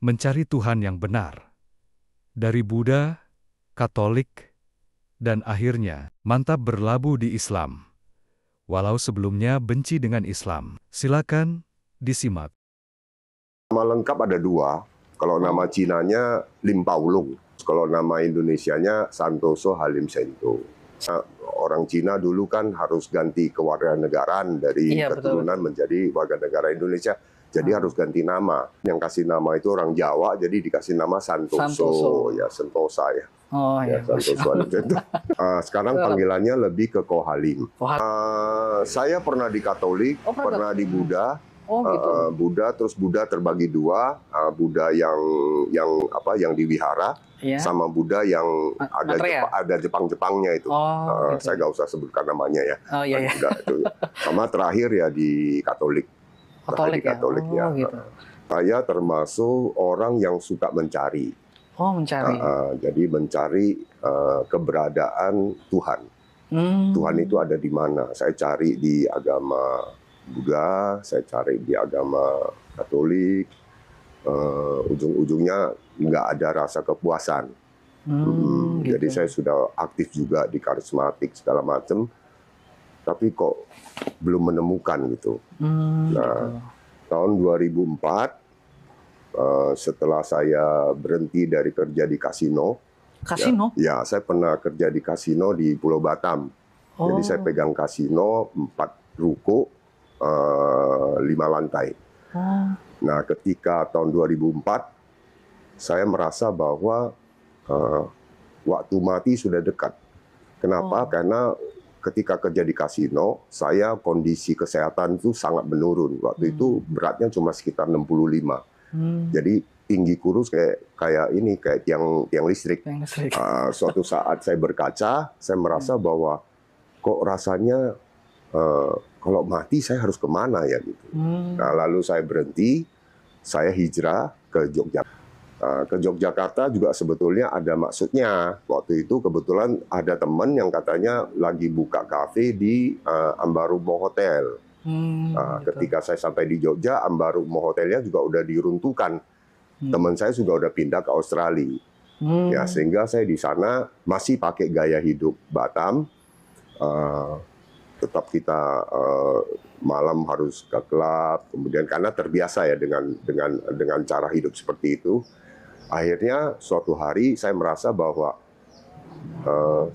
mencari Tuhan yang benar. Dari Buddha, Katolik, dan akhirnya mantap berlabuh di Islam. Walau sebelumnya benci dengan Islam. Silakan disimak. Nama lengkap ada dua. Kalau nama Cinanya Lim Paulung. Kalau nama Indonesianya Santoso Halim Sento. Nah, orang Cina dulu kan harus ganti kewarganegaraan dari keturunan menjadi warga negara Indonesia. Jadi harus ganti nama. Yang kasih nama itu orang Jawa, jadi dikasih nama Santoso. Ya, Sentosa ya. Oh ya, Santoso Halim Sento. Sekarang panggilannya lebih ke Kohalim. Saya pernah di Katolik, pernah di Buddha. Gitu. Buddha, terus Buddha terbagi dua, Buddha yang di wihara, sama Buddha yang ada Jepang-Jepangnya itu. Gitu. Saya nggak usah sebutkan namanya ya. Buddha itu. Sama terakhir ya di Katolik. Katolik ya. Gitu. Saya termasuk orang yang suka mencari. Mencari. Jadi mencari keberadaan Tuhan. Tuhan itu ada di mana? Saya cari di agama Buddha, saya cari di agama Katolik, ujung-ujungnya nggak ada rasa kepuasan. Gitu. Jadi saya sudah aktif juga di karismatik segala macam, tapi kok belum menemukan gitu. Nah, tahun 2004, setelah saya berhenti dari kerja di kasino. Ya, saya pernah kerja di kasino di Pulau Batam. Jadi saya pegang kasino 4 ruko. 5 lantai. Nah, ketika tahun 2004, saya merasa bahwa waktu mati sudah dekat. Kenapa? Karena ketika kerja di kasino, saya kondisi kesehatan itu sangat menurun. Waktu itu beratnya cuma sekitar 65. Jadi tinggi kurus kayak tiang listrik. Suatu saat saya berkaca, saya merasa bahwa kok rasanya kalau mati saya harus kemana ya gitu. Nah, lalu saya berhenti, saya hijrah ke Yogyakarta. Ke Yogyakarta juga sebetulnya ada maksudnya. Waktu itu kebetulan ada teman yang katanya lagi buka kafe di Ambarumo Hotel. Ketika saya sampai di Jogja, Ambarumo Hotelnya juga udah diruntuhkan. Teman saya juga udah pindah ke Australia. Ya, sehingga saya di sana masih pakai gaya hidup Batam. Tetap kita malam harus ke klub, kemudian karena terbiasa ya dengan cara hidup seperti itu. Akhirnya suatu hari saya merasa bahwa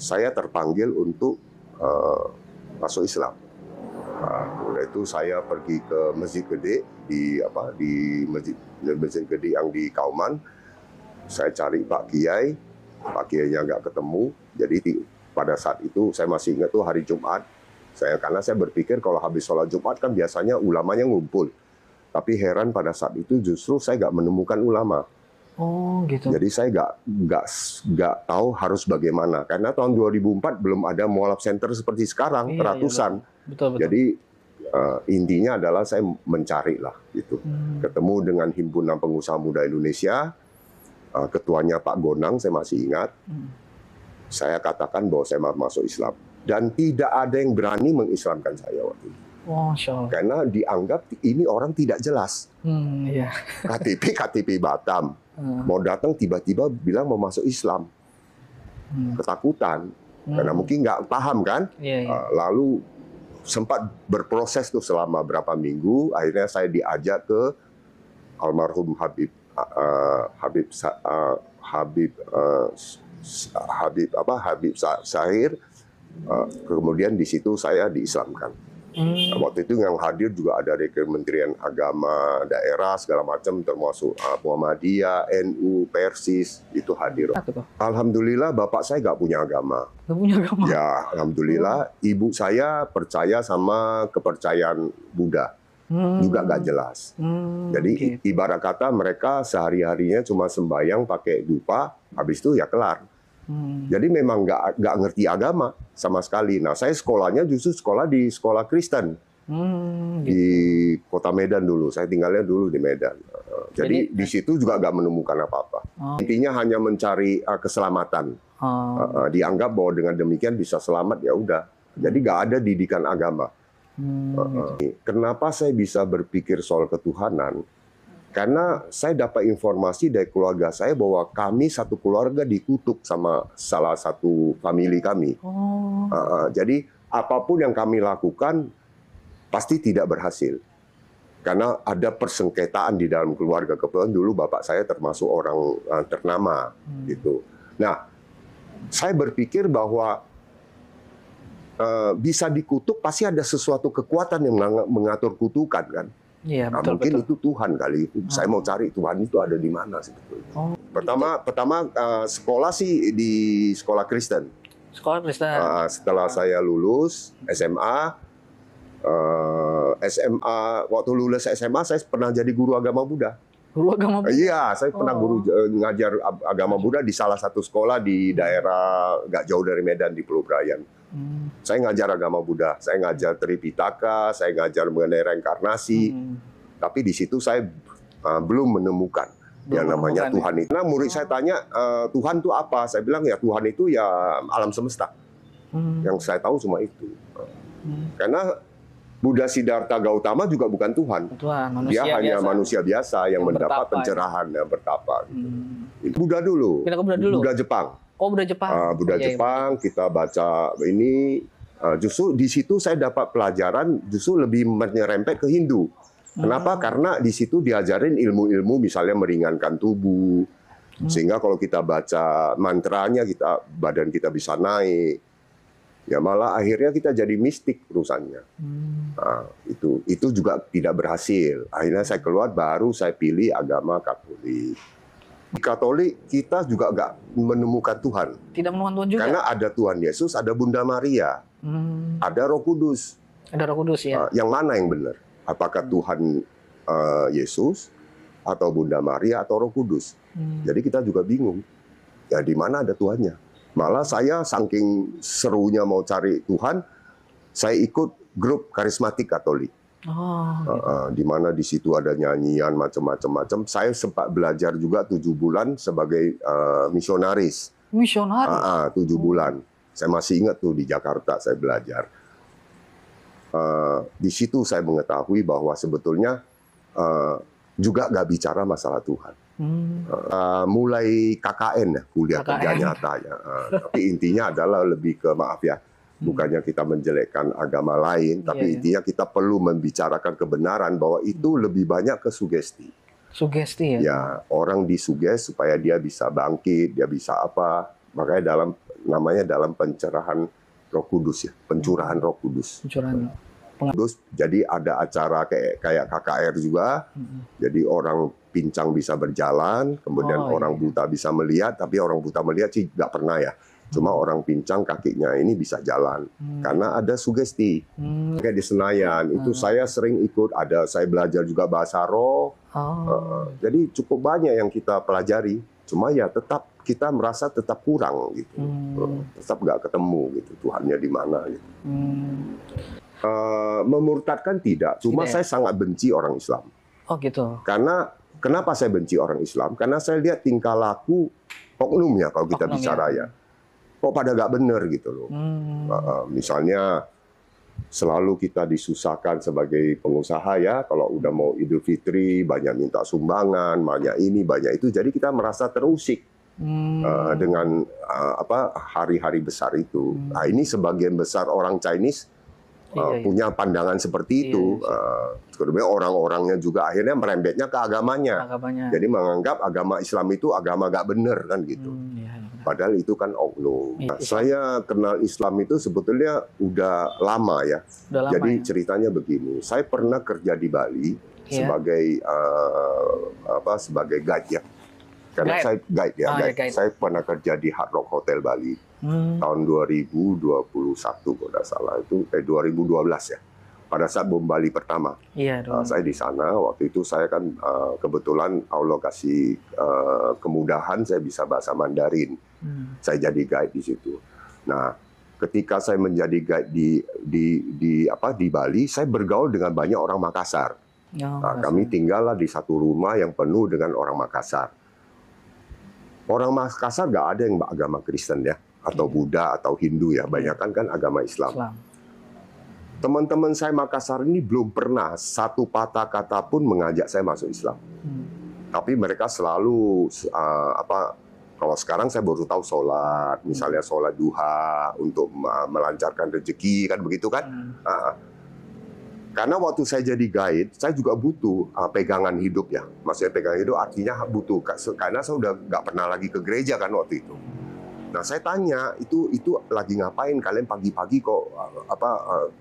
saya terpanggil untuk masuk Islam. Kemudian itu saya pergi ke Masjid Gede di Masjid Gede yang di Kauman. Saya cari Pak Kiainya nggak ketemu. Jadi pada saat itu saya masih ingat tuh hari Jumat. Karena saya berpikir kalau habis sholat Jumat kan biasanya ulamanya ngumpul. Tapi heran pada saat itu justru saya nggak menemukan ulama. Gitu. Jadi saya nggak tahu harus bagaimana. Karena tahun 2004 belum ada mualaf center seperti sekarang, ratusan. Betul. Jadi intinya adalah saya mencari lah gitu. Ketemu dengan Himpunan Pengusaha Muda Indonesia, ketuanya Pak Gonang, saya masih ingat. Saya katakan bahwa saya mau masuk Islam. Dan tidak ada yang berani mengislamkan saya waktu itu. Karena dianggap ini orang tidak jelas. KTP Batam. Mau datang tiba-tiba bilang mau masuk Islam. Ketakutan. Karena mungkin nggak paham kan. Lalu sempat berproses tuh selama berapa minggu. Akhirnya saya diajak ke almarhum Habib Syahir. Kemudian di situ saya diislamkan. Waktu itu yang hadir juga ada dari Kementerian Agama daerah segala macam, termasuk Muhammadiyah, NU, Persis itu hadir. Alhamdulillah bapak saya nggak punya agama. Ya, alhamdulillah ibu saya percaya sama kepercayaan Buddha. Juga nggak jelas. Jadi ibarat kata mereka sehari-harinya cuma sembahyang pakai dupa, habis itu ya kelar. Jadi memang nggak ngerti agama sama sekali. Nah, saya sekolahnya justru sekolah di sekolah Kristen di Kota Medan dulu. Saya tinggalnya dulu di Medan. Jadi di situ juga nggak menemukan apa-apa. Intinya hanya mencari keselamatan. Dianggap bahwa dengan demikian bisa selamat, ya udah. Jadi nggak ada didikan agama. Kenapa saya bisa berpikir soal ketuhanan? Karena saya dapat informasi dari keluarga saya bahwa kami satu keluarga dikutuk sama salah satu famili kami. Jadi apapun yang kami lakukan pasti tidak berhasil. Karena ada persengketaan di dalam keluarga. Kebetulan dulu bapak saya termasuk orang ternama gitu. Nah, saya berpikir bahwa bisa dikutuk pasti ada sesuatu kekuatan yang mengatur kutukan kan. Iya, Nah, betul, mungkin betul. itu Tuhan kali. Saya mau cari Tuhan itu ada di mana sebetulnya. Pertama sekolah sih di sekolah Kristen. Sekolah Kristen. Setelah saya lulus SMA, waktu lulus SMA saya pernah jadi guru agama Buddha. Guru agama Buddha? Iya, saya pernah guru ngajar agama Buddha di salah satu sekolah di daerah nggak jauh dari Medan di Pulau Brayan. Saya ngajar agama Buddha, saya ngajar Tripitaka, saya ngajar mengenai reinkarnasi. Tapi di situ saya belum menemukan yang namanya Tuhan itu. Nah, murid saya tanya, Tuhan itu apa? Saya bilang ya Tuhan itu ya alam semesta. Yang saya tahu cuma itu. Karena Buddha Siddhartha Gautama juga bukan Tuhan. Dia hanya manusia biasa yang mendapat pencerahan dan bertapa. Itu Buddha dulu. Buddha Jepang. Oh, Buddha Jepang. Buddha Jepang, kita baca ini. Justru di situ saya dapat pelajaran justru lebih menyerempet ke Hindu. Kenapa? Karena di situ diajarin ilmu-ilmu misalnya meringankan tubuh. Sehingga kalau kita baca mantranya, badan kita bisa naik. Ya malah akhirnya kita jadi mistik urusannya. Nah, itu juga tidak berhasil. Akhirnya saya keluar, baru saya pilih agama Katolik. Di Katolik kita juga nggak menemukan Tuhan. Tidak menemukan Tuhan juga? Karena ada Tuhan Yesus, ada Bunda Maria, ada Roh Kudus. Ada Roh Kudus ya. Yang mana yang benar? Apakah Tuhan Yesus atau Bunda Maria atau Roh Kudus? Jadi kita juga bingung. Ya di mana ada Tuhannya? Malah saya saking serunya mau cari Tuhan, saya ikut grup karismatik Katolik. Di mana di situ ada nyanyian macam-macam. Saya sempat belajar juga 7 bulan sebagai misionaris. Misionaris? 7 bulan. Saya masih ingat tuh di Jakarta saya belajar. Di situ saya mengetahui bahwa sebetulnya juga nggak bicara masalah Tuhan. Mulai KKN ya, kuliah kerja nyata ya. Tapi intinya adalah lebih ke maaf ya. Bukannya kita menjelekkan agama lain, tapi intinya kita perlu membicarakan kebenaran bahwa itu lebih banyak ke sugesti. Sugesti ya? Ya, orang disuges supaya dia bisa bangkit, dia bisa apa. Makanya namanya dalam pencerahan Roh Kudus ya, pencurahan Roh Kudus. Terus jadi ada acara kayak KKR juga. Jadi orang pincang bisa berjalan, kemudian orang buta bisa melihat, tapi orang buta melihat sih nggak pernah ya. Cuma orang pincang kakinya ini bisa jalan karena ada sugesti. Kayak di Senayan itu saya sering ikut. Saya belajar juga bahasa roh. Jadi cukup banyak yang kita pelajari. Cuma ya tetap kita merasa tetap kurang gitu. Tetap nggak ketemu gitu Tuhannya di mana gitu. Memurtadkan tidak. Cuma saya sangat benci orang Islam. Oh gitu. Karena kenapa saya benci orang Islam? Karena saya lihat tingkah laku oknum ya kalau kita bicara ya. Kok pada nggak benar gitu loh. Misalnya selalu kita disusahkan sebagai pengusaha ya, kalau udah mau Idul Fitri banyak minta sumbangan, banyak ini, banyak itu, jadi kita merasa terusik dengan hari-hari besar itu. Nah, ini sebagian besar orang Chinese punya pandangan seperti itu. Kemudian orang-orangnya juga akhirnya merembetnya ke agamanya. Jadi menganggap agama Islam itu agama nggak benar kan gitu. Padahal itu kan oknum. Nah, saya kenal Islam itu sebetulnya udah lama ya. Jadi ceritanya begini, saya pernah kerja di Bali sebagai sebagai guide ya. Karena saya guide ya, guide. Saya pernah kerja di Hard Rock Hotel Bali tahun 2021 kalau tidak salah, itu 2012 ya. Pada saat bom Bali pertama, saya di sana. Waktu itu saya kan kebetulan Allah kasih kemudahan, saya bisa bahasa Mandarin. Saya jadi guide di situ. Nah, ketika saya menjadi guide di Bali, saya bergaul dengan banyak orang Makassar. Kami tinggallah di satu rumah yang penuh dengan orang Makassar. Orang Makassar nggak ada yang agama Kristen ya, atau Buddha atau Hindu ya, banyak kan agama Islam. Teman-teman saya Makassar ini belum pernah satu patah kata pun mengajak saya masuk Islam. Tapi mereka selalu kalau sekarang saya baru tahu sholat, misalnya sholat duha untuk melancarkan rezeki, kan begitu kan? Karena waktu saya jadi guide, saya juga butuh pegangan hidup ya. Maksudnya pegangan hidup artinya butuh, karena saya udah nggak pernah lagi ke gereja kan waktu itu. Nah saya tanya, itu lagi ngapain kalian pagi-pagi kok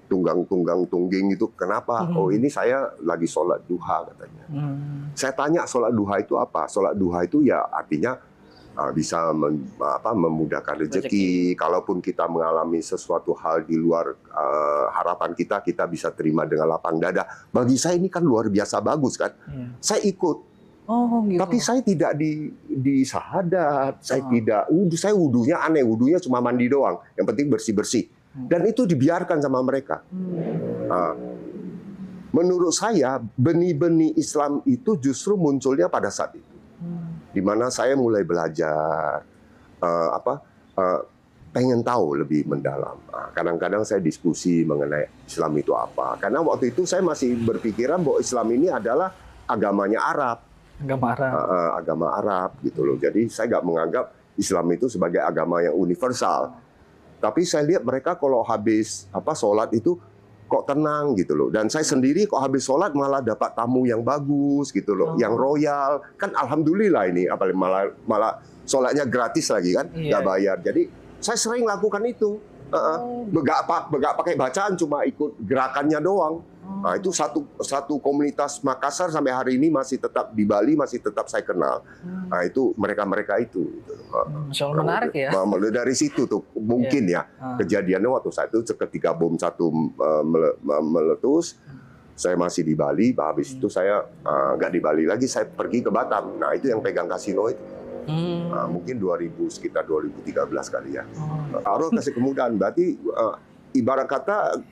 tunggang tungging itu kenapa? Oh ini saya lagi sholat duha katanya. Saya tanya sholat duha itu apa? Sholat duha itu ya artinya bisa memudahkan rezeki. Kalaupun kita mengalami sesuatu hal di luar harapan kita, kita bisa terima dengan lapang dada. Bagi saya ini kan luar biasa bagus kan. Saya ikut. Oh, gitu. Tapi saya tidak di syahadat, saya tidak saya wudunya aneh, wudunya cuma mandi doang. Yang penting bersih-bersih. Dan itu dibiarkan sama mereka. Menurut saya benih-benih Islam itu justru munculnya pada saat itu. Di mana saya mulai belajar pengen tahu lebih mendalam. Kadang-kadang saya diskusi mengenai Islam itu apa. Karena waktu itu saya masih berpikiran bahwa Islam ini adalah agamanya Arab. Agama Arab gitu loh. Jadi saya nggak menganggap Islam itu sebagai agama yang universal. Tapi saya lihat mereka kalau habis sholat itu kok tenang gitu loh. Dan saya sendiri kok habis sholat malah dapat tamu yang bagus gitu loh, yang royal. Kan alhamdulillah ini malah sholatnya gratis lagi kan, nggak bayar. Jadi saya sering lakukan itu. Nggak pakai bacaan, cuma ikut gerakannya doang. Nah, itu satu komunitas Makassar sampai hari ini masih tetap di Bali, masih tetap saya kenal. Nah, itu mereka itu. Soal menarik ya. Dari situ tuh mungkin ya kejadiannya waktu saya itu ketika bom satu meletus, saya masih di Bali. Habis itu saya nggak di Bali lagi, saya pergi ke Batam. Nah, itu yang pegang kasino itu. Mungkin sekitar 2013 kali ya. Allah kasih kemudahan, berarti ibarat kata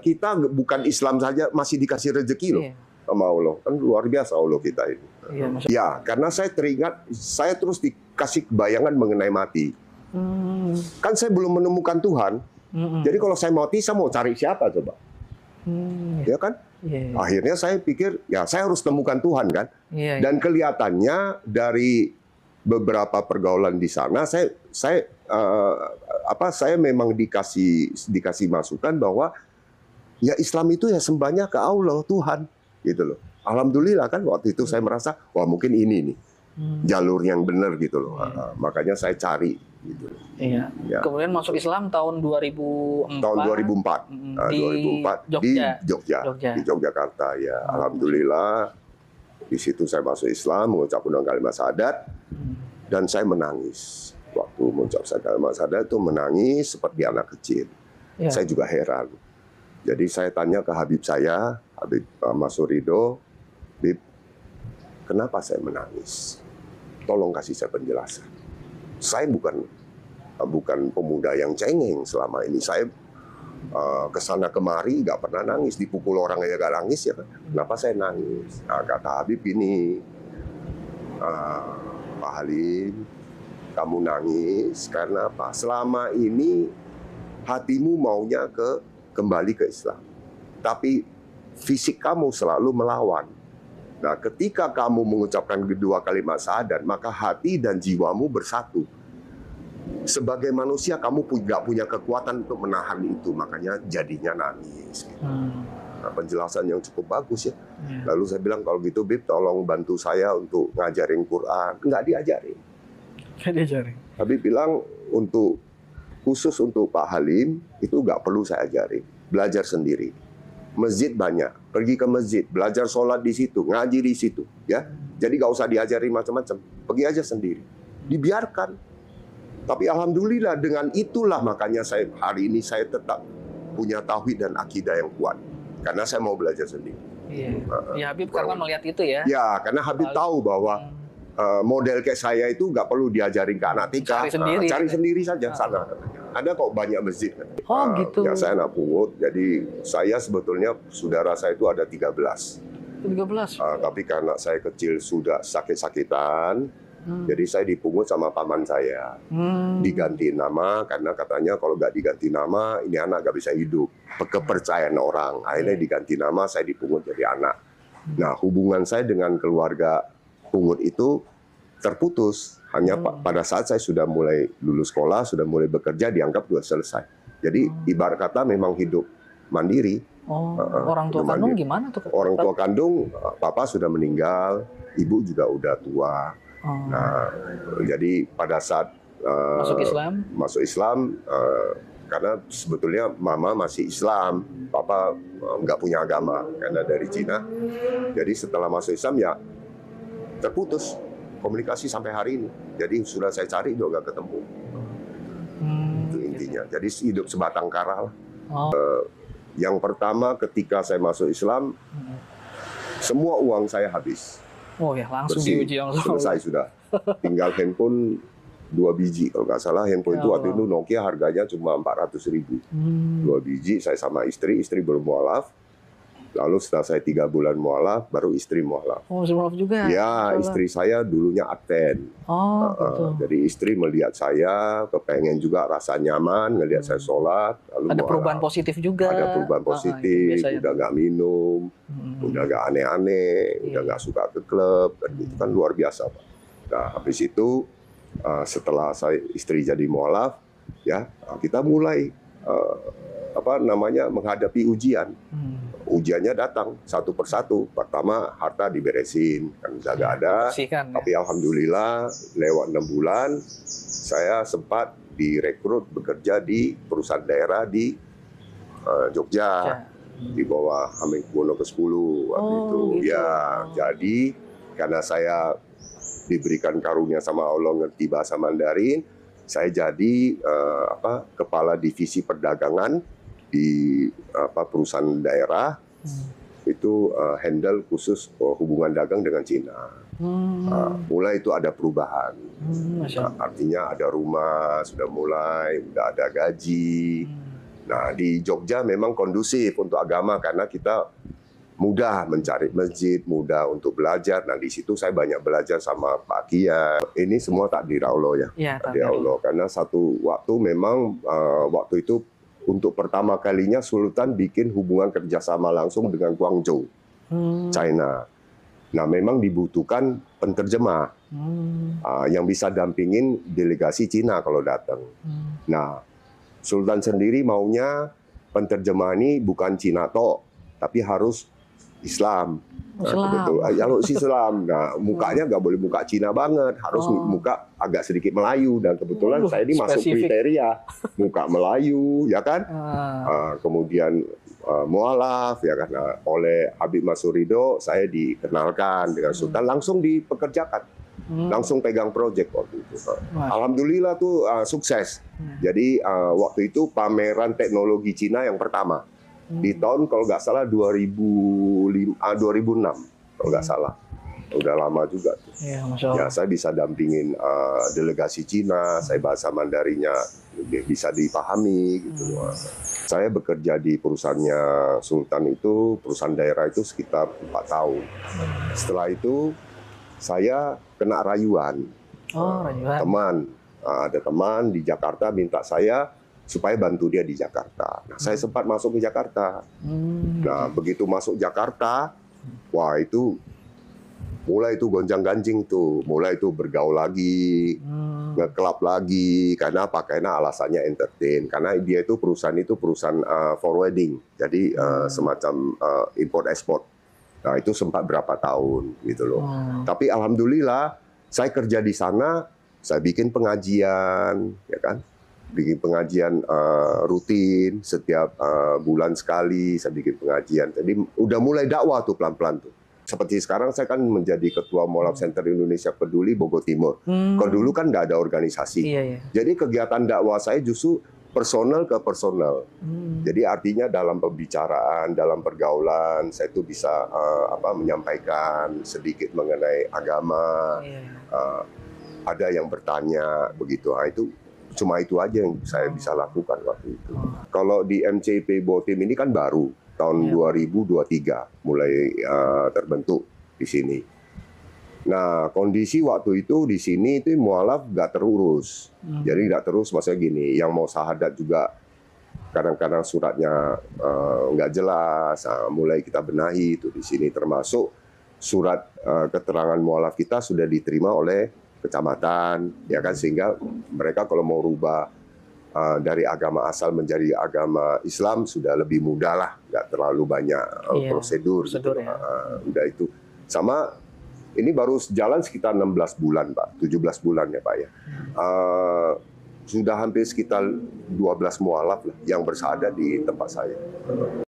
kita bukan Islam saja masih dikasih rezeki loh sama Allah. Kan luar biasa Allah kita ini. Ya, karena saya teringat, saya terus dikasih bayangan mengenai mati. Kan saya belum menemukan Tuhan. Jadi kalau saya mati, saya mau cari siapa coba? Ya kan? Akhirnya saya pikir, ya saya harus temukan Tuhan kan. Dan kelihatannya dari beberapa pergaulan di sana, saya memang dikasih masukan bahwa ya Islam itu ya sembahnya ke Allah Tuhan gitu loh. Alhamdulillah kan waktu itu saya merasa wah mungkin ini nih jalur yang benar gitu loh. Makanya saya cari gitu. Ya. Kemudian masuk Islam tahun 2004. Tahun 2004. Di 2004 di Yogyakarta ya. Alhamdulillah di situ saya masuk Islam, mengucapkan kalimat syahadat dan saya menangis. Waktu mengucap kalimat syahadat itu menangis seperti anak kecil. Saya juga heran. Jadi saya tanya ke Habib saya, Habib Mas Surido, Habib, kenapa saya menangis? Tolong kasih saya penjelasan. Saya bukan pemuda yang cengeng selama ini. Saya kesana kemari nggak pernah nangis, dipukul orang aja nggak nangis ya. Kenapa saya nangis? Nah, kata Habib ini, Pak Halim, kamu nangis karena apa? Selama ini hatimu maunya kembali ke Islam, tapi fisik kamu selalu melawan. Nah, ketika kamu mengucapkan kedua kalimat syahadat, maka hati dan jiwamu bersatu. Sebagai manusia, kamu nggak punya kekuatan untuk menahan itu, makanya jadinya nangis. Gitu. Nah, penjelasan yang cukup bagus ya. Lalu saya bilang, kalau gitu Bib, tolong bantu saya untuk ngajarin Quran. Nggak diajarin. Habib bilang, khusus untuk Pak Halim, itu nggak perlu saya ajarin. Belajar sendiri. Masjid banyak, pergi ke masjid, belajar sholat di situ, ngaji di situ, ya. Jadi nggak usah diajarin macam-macam, pergi aja sendiri, dibiarkan. Tapi alhamdulillah dengan itulah makanya hari ini saya tetap punya tauhid dan akidah yang kuat, karena saya mau belajar sendiri. Ya Habib karena melihat itu ya. Ya, karena Habib tahu bahwa model kayak saya itu nggak perlu diajarin ke anak TK, cari sendiri saja sana. Ada kok banyak masjid. Gitu. Ya saya anak pungut, jadi saya sebetulnya saudara saya itu ada 13. 13. Tapi karena saya kecil sudah sakit-sakitan, Jadi saya dipungut sama paman saya, diganti nama karena katanya kalau nggak diganti nama ini anak nggak bisa hidup. Kepercayaan orang, akhirnya diganti nama, saya dipungut jadi anak. Nah, hubungan saya dengan keluarga pungut itu terputus. Hanya pada saat saya sudah mulai lulus sekolah, sudah mulai bekerja, dianggap sudah selesai. Jadi ibarat kata memang hidup mandiri. Orang tua kandung gimana tuh? Orang tua kandung, papa sudah meninggal, ibu juga udah tua. Nah, jadi pada saat masuk Islam, karena sebetulnya mama masih Islam, papa nggak punya agama karena dari Cina. Jadi setelah masuk Islam ya terputus komunikasi sampai hari ini. Jadi sudah saya cari juga nggak ketemu. Itu intinya. Jadi hidup sebatang kara lah. Yang pertama ketika saya masuk Islam, semua uang saya habis. Oh ya, langsung bersih, diuji langsung. selesai sudah. Tinggal handphone 2 biji kalau nggak salah. Handphone itu waktu itu Nokia harganya cuma 400.000. 2 biji, saya sama istri belum mualaf. Lalu setelah saya 3 bulan mualaf, baru istri mualaf. Oh, mualaf juga? Ya, istri saya dulunya Advent. Betul. Jadi istri melihat saya, kepengen juga rasa nyaman, ngelihat saya sholat. Lalu ada perubahan positif juga. Ada perubahan positif, udah nggak minum, udah nggak aneh-aneh, udah nggak suka ke klub. Dan itu kan luar biasa, Pak. Nah, habis itu setelah istri jadi mualaf, ya kita mulai menghadapi ujian. Ujiannya datang satu persatu. Pertama harta diberesin, kan udah nggak ada. Tapi alhamdulillah lewat 6 bulan saya sempat direkrut bekerja di perusahaan daerah di Jogja, di bawah Hamengkubuwono ke-10 waktu itu. Gitu. Ya, jadi karena saya diberikan karunia sama Allah ngerti bahasa Mandarin, saya jadi kepala divisi perdagangan di perusahaan daerah. Itu handle khusus hubungan dagang dengan Cina. Mulai itu ada perubahan. Artinya ada rumah, sudah mulai, udah ada gaji. Nah, di Jogja memang kondusif untuk agama karena kita mudah mencari masjid, mudah untuk belajar. Nah, di situ saya banyak belajar sama Pak Kia. Ini semua takdir Allah ya. Takdir Allah. Karena satu waktu memang waktu itu untuk pertama kalinya Sultan bikin hubungan kerjasama langsung dengan Guangzhou, China. Nah, memang dibutuhkan penterjemah yang bisa dampingin delegasi Cina kalau datang. Nah, Sultan sendiri maunya penterjemah ini bukan Cina toh, tapi harus Islam. Harus Islam. Nah, mukanya nggak boleh muka Cina banget, harus muka agak sedikit Melayu. Dan kebetulan saya ini masuk kriteria muka Melayu, ya kan? Kemudian mualaf, ya kan? Nah, oleh Habib Masurido saya dikenalkan dengan Sultan, langsung dipekerjakan, langsung pegang proyek waktu itu. Alhamdulillah tuh sukses. Jadi waktu itu pameran teknologi Cina yang pertama. Di tahun kalau nggak salah 2006 kalau nggak salah, udah lama juga tuh. Ya, saya bisa dampingin delegasi Cina, saya bahasa Mandarinnya bisa dipahami gitu. Saya bekerja di perusahaannya Sultan itu, perusahaan daerah itu sekitar 4 tahun. Setelah itu saya kena rayuan. Teman, ada teman di Jakarta minta saya supaya bantu dia di Jakarta. Nah, saya sempat masuk ke Jakarta. Nah, begitu masuk Jakarta, wah itu mulai itu gonjang-ganjing tuh, mulai itu bergaul lagi, nge-club lagi. Karena apa? Karena alasannya entertain. Karena dia itu perusahaan forwarding, jadi semacam import export. Nah, itu sempat berapa tahun gitu loh. Tapi alhamdulillah saya kerja di sana, saya bikin pengajian, ya kan? Bikin pengajian rutin setiap bulan sekali, saya bikin pengajian. Jadi udah mulai dakwah tuh pelan-pelan tuh. Seperti sekarang saya kan menjadi ketua Mualaf Center Indonesia Peduli Bogor Timur. Kalau dulu kan nggak ada organisasi. Jadi kegiatan dakwah saya justru personal ke personal. Jadi artinya dalam pembicaraan, dalam pergaulan, saya tuh bisa menyampaikan sedikit mengenai agama. Ada yang bertanya begitu. Nah, itu cuma itu aja yang saya bisa lakukan waktu itu. Kalau di MCP Botim ini kan baru tahun 2023 mulai terbentuk di sini. Nah, kondisi waktu itu di sini itu mualaf nggak terurus. Jadi nggak terus, maksudnya gini, yang mau syahadat juga kadang-kadang suratnya nggak jelas. Nah, mulai kita benahi itu di sini, termasuk surat keterangan mualaf kita sudah diterima oleh kecamatan, ya kan, sehingga mereka kalau mau rubah dari agama asal menjadi agama Islam sudah lebih mudah lah, nggak terlalu banyak prosedur gitu. Ya. Udah itu. Sama ini baru jalan sekitar 16 bulan, Pak. 17 bulan ya, Pak ya. Sudah hampir sekitar 12 mualaf lah yang bersyahadat di tempat saya.